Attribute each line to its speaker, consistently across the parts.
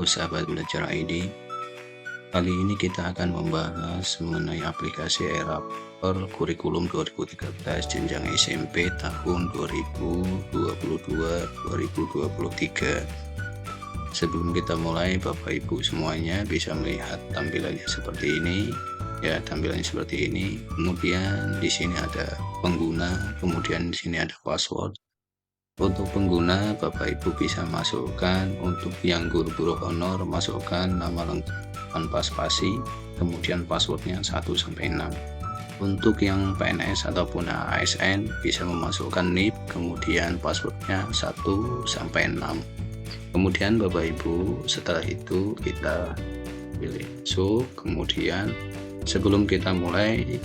Speaker 1: sahabat belajar ID. Kali ini kita akan membahas mengenai aplikasi Erapor Kurikulum 2013 jenjang SMP tahun 2022-2023. Sebelum kita mulai, Bapak Ibu semuanya bisa melihat tampilannya seperti ini. Ya, tampilannya seperti ini. Kemudian di sini ada pengguna, kemudian di sini ada password. Untuk pengguna, Bapak Ibu bisa masukkan, untuk yang guru honor masukkan nama lengkap tanpa spasi, kemudian passwordnya 1-6. Untuk yang PNS ataupun ASN bisa memasukkan NIP, kemudian passwordnya 1-6. Kemudian Bapak Ibu, setelah itu kita pilih masuk. Kemudian sebelum kita mulai,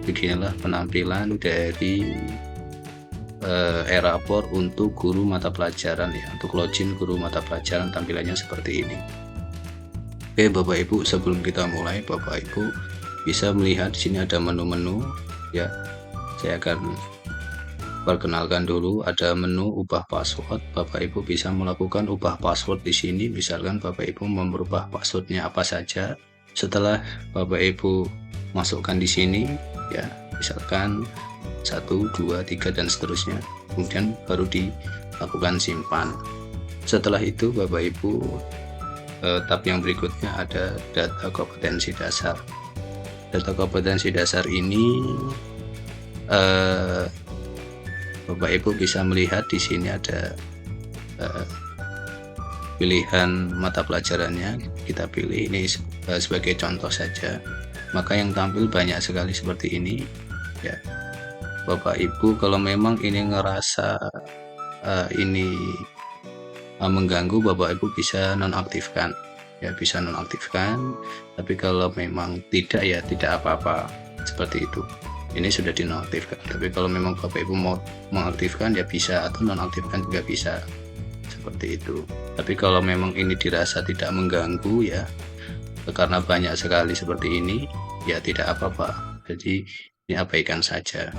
Speaker 1: beginilah penampilan dari Erapor untuk guru mata pelajaran ya. Untuk login guru mata pelajaran tampilannya seperti ini. Oke Bapak Ibu, sebelum kita mulai, Bapak Ibu bisa melihat di sini ada menu-menu ya. Saya akan perkenalkan dulu, ada menu ubah password. Bapak Ibu bisa melakukan ubah password di sini. Misalkan Bapak Ibu mau merubah passwordnya apa saja. Setelah Bapak Ibu masukkan di sini ya, misalkan 1, 2, 3 dan seterusnya, kemudian baru dilakukan simpan. Setelah itu Bapak Ibu, tab yang berikutnya ada data kompetensi dasar. Data kompetensi dasar ini Bapak Ibu bisa melihat di sini ada pilihan mata pelajarannya. Kita pilih ini sebagai contoh saja, maka yang tampil banyak sekali seperti ini ya. Bapak Ibu kalau memang ini ngerasa ini mengganggu, Bapak Ibu bisa nonaktifkan ya, bisa nonaktifkan. Tapi kalau memang tidak ya tidak apa-apa, seperti itu. Ini sudah dinonaktifkan. Tapi kalau memang Bapak Ibu mau mengaktifkan ya bisa, atau nonaktifkan juga bisa, seperti itu. Tapi kalau memang ini dirasa tidak mengganggu ya, karena banyak sekali seperti ini ya, tidak apa-apa. Jadi ini abaikan saja.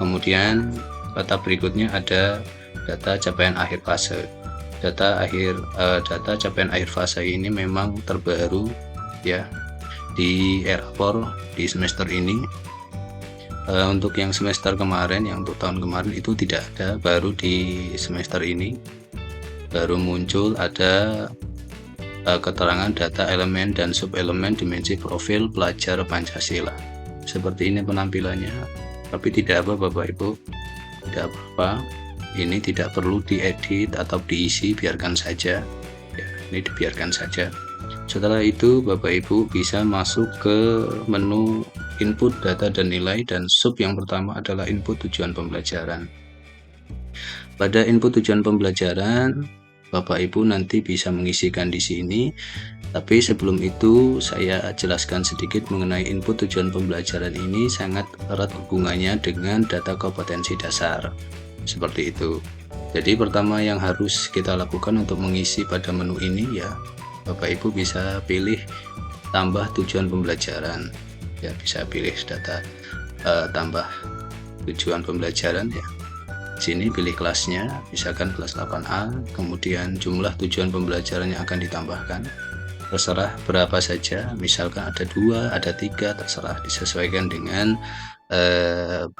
Speaker 1: Kemudian tab berikutnya ada data capaian akhir fase. Data capaian akhir fase ini memang terbaru ya di Erapor di semester ini. Untuk yang semester kemarin, yang untuk tahun kemarin itu tidak ada, baru di semester ini baru muncul ada keterangan data elemen dan subelemen dimensi profil pelajar Pancasila. Seperti ini penampilannya. Tapi tidak apa Bapak Ibu, tidak apa-apa, ini tidak perlu diedit atau diisi, biarkan saja ya, ini dibiarkan saja. Setelah itu Bapak Ibu bisa masuk ke menu input data dan nilai, dan sub yang pertama adalah input tujuan pembelajaran. Pada input tujuan pembelajaran Bapak Ibu nanti bisa mengisikan di sini. Tapi sebelum itu saya jelaskan sedikit mengenai input tujuan pembelajaran. Ini sangat erat hubungannya dengan data kompetensi dasar. Seperti itu. Jadi pertama yang harus kita lakukan untuk mengisi pada menu ini ya, Bapak Ibu bisa pilih tambah tujuan pembelajaran. Ya, bisa pilih data tambah tujuan pembelajaran ya. Sini pilih kelasnya, misalkan kelas 8A, kemudian jumlah tujuan pembelajaran yang akan ditambahkan. Terserah berapa saja, misalkan ada 2, ada 3, terserah, disesuaikan dengan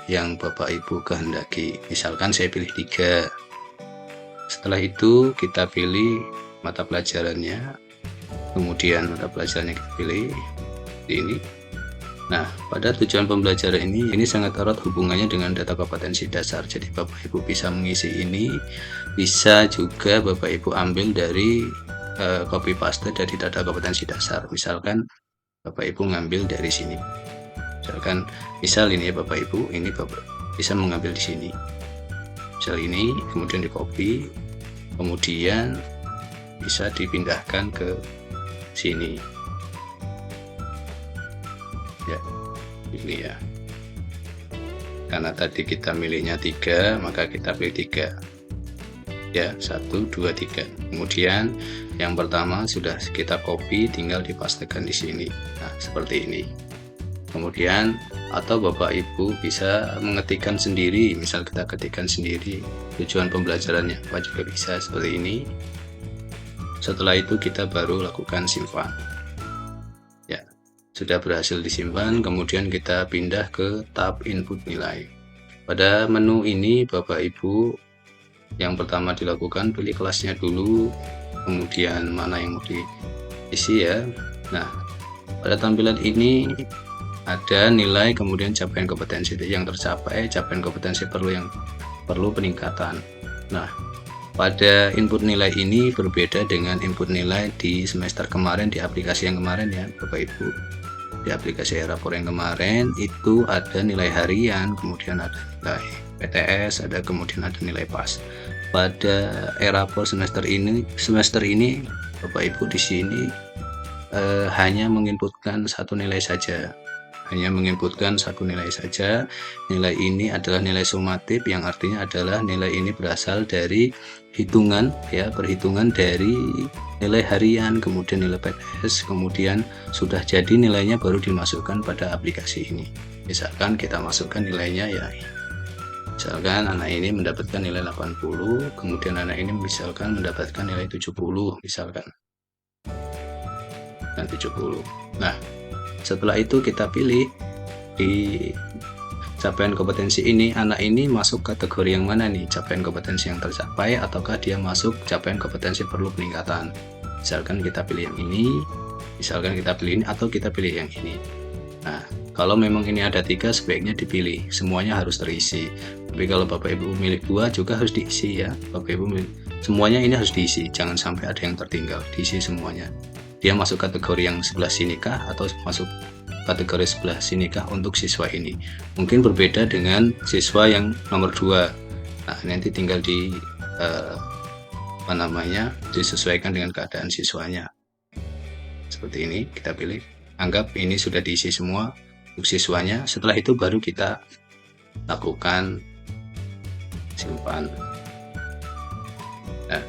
Speaker 1: yang Bapak Ibu kehendaki. Misalkan saya pilih 3. Setelah itu kita pilih mata pelajarannya, kemudian mata pelajarannya kita pilih di ini. Nah, pada tujuan pembelajaran ini sangat erat hubungannya dengan data kompetensi dasar. Jadi Bapak Ibu bisa mengisi ini, bisa juga Bapak Ibu ambil dari copy paste dari data kompetensi dasar. Misalkan Bapak Ibu ngambil dari sini. Misal ini ya Bapak Ibu, ini Bapak bisa mengambil di sini. Misal ini, kemudian di copy, kemudian bisa dipindahkan ke sini. Ya, ini ya. Karena tadi kita milihnya 3, maka kita pilih 3. Ya, 1, 2, 3. Kemudian yang pertama sudah kita copy, tinggal dipastekan di sini. Nah, seperti ini. Kemudian atau Bapak Ibu bisa mengetikkan sendiri, misal kita ketikkan sendiri tujuan pembelajarannya apa juga bisa, seperti ini. Setelah itu kita baru lakukan simpan. Ya, sudah berhasil disimpan, kemudian kita pindah ke tab input nilai. Pada menu ini Bapak Ibu, yang pertama dilakukan pilih kelasnya dulu, kemudian mana yang mau diisi ya. Nah, pada tampilan ini ada nilai, kemudian capaian kompetensi yang tercapai, capaian kompetensi perlu peningkatan. Nah, pada input nilai ini berbeda dengan input nilai di semester kemarin, di aplikasi yang kemarin ya Bapak Ibu. Di aplikasi e-rapor yang kemarin itu ada nilai harian, kemudian ada nilai PTS, kemudian ada nilai PAS. Pada e-rapor semester ini Bapak Ibu di sini hanya menginputkan satu nilai saja. Nilai ini adalah nilai sumatif, yang artinya adalah nilai ini berasal dari hitungan ya, perhitungan dari nilai harian, kemudian nilai PTS, kemudian sudah jadi nilainya baru dimasukkan pada aplikasi ini. Misalkan kita masukkan nilainya ya, misalkan anak ini mendapatkan nilai 80, kemudian anak ini misalkan mendapatkan nilai 70 misalkan. Dan 70. Nah, setelah itu kita pilih di capaian kompetensi ini, anak ini masuk kategori yang mana nih, capaian kompetensi yang tercapai ataukah dia masuk capaian kompetensi perlu peningkatan. Misalkan kita pilih yang ini, atau kita pilih yang ini. Nah, kalau memang ini ada 3 sebaiknya dipilih, semuanya harus terisi. Tapi kalau Bapak Ibu milih 2 juga harus diisi ya, Bapak Ibu semuanya ini harus diisi, jangan sampai ada yang tertinggal, diisi semuanya. Dia masuk kategori yang sebelah sini kah atau masuk kategori sebelah sini kah untuk siswa ini. Mungkin berbeda dengan siswa yang nomor 2. Nah, nanti tinggal disesuaikan dengan keadaan siswanya. Seperti ini kita pilih. Anggap ini sudah diisi semua untuk siswanya. Setelah itu baru kita lakukan simpan. Nah,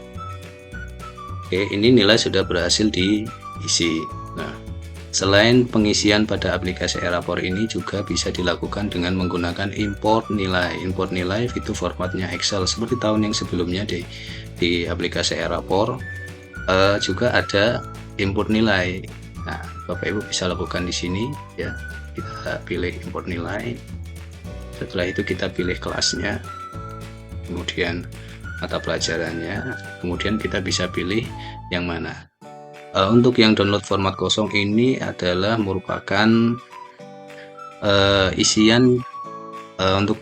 Speaker 1: oke, ini nilai sudah berhasil diisi. Nah, selain pengisian pada aplikasi e-rapor ini juga bisa dilakukan dengan menggunakan import nilai. Import nilai itu formatnya Excel seperti tahun yang sebelumnya di aplikasi e-rapor. Juga ada import nilai. Nah, Bapak Ibu bisa lakukan di sini ya. Kita pilih import nilai. Setelah itu kita pilih kelasnya, kemudian mata pelajarannya, kemudian kita bisa pilih yang mana. Untuk yang download format kosong ini adalah merupakan isian untuk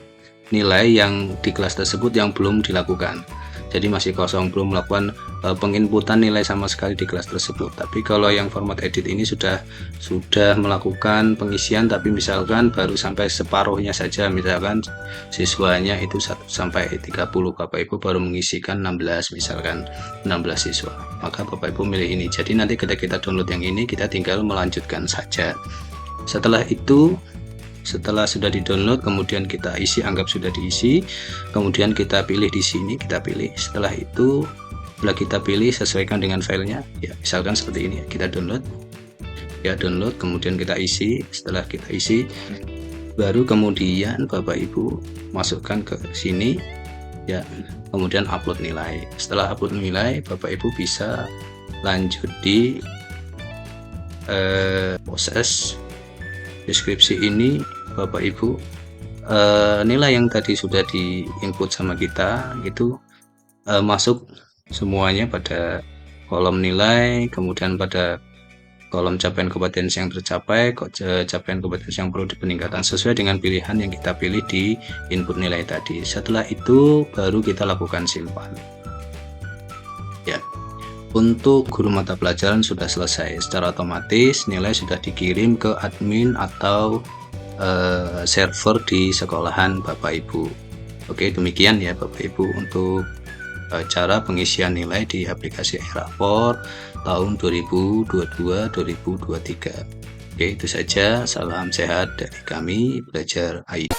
Speaker 1: nilai yang di kelas tersebut yang belum dilakukan. Jadi masih kosong, belum melakukan penginputan nilai sama sekali di kelas tersebut. Tapi kalau yang format edit ini sudah melakukan pengisian, tapi misalkan baru sampai separuhnya saja, misalkan siswanya itu 1 sampai 30, Bapak Ibu baru mengisikan 16, misalkan 16 siswa, maka Bapak Ibu milih ini. Jadi nanti ketika kita download yang ini, kita tinggal melanjutkan saja. Setelah itu, setelah sudah di-download, kemudian kita isi, anggap sudah diisi, kemudian kita pilih di sini, kita pilih. Setelah itu, setelah kita pilih, sesuaikan dengan filenya ya, misalkan seperti ini, kita download ya, download, kemudian kita isi. Setelah kita isi, baru kemudian Bapak Ibu masukkan ke sini ya, kemudian upload nilai. Setelah upload nilai, Bapak Ibu bisa lanjut di proses deskripsi ini. Bapak Ibu, nilai yang tadi sudah di input sama kita itu masuk semuanya pada kolom nilai, kemudian pada kolom capaian kompetensi yang tercapai, capaian kompetensi yang perlu dipeningkatan sesuai dengan pilihan yang kita pilih di input nilai tadi. Setelah itu baru kita lakukan simpan ya. Untuk guru mata pelajaran sudah selesai, secara otomatis nilai sudah dikirim ke admin atau server di sekolahan Bapak Ibu. Oke, demikian ya Bapak Ibu untuk cara pengisian nilai di aplikasi e-rapor tahun 2022-2023. Oke, itu saja. Salam sehat dari kami, Belajar IT.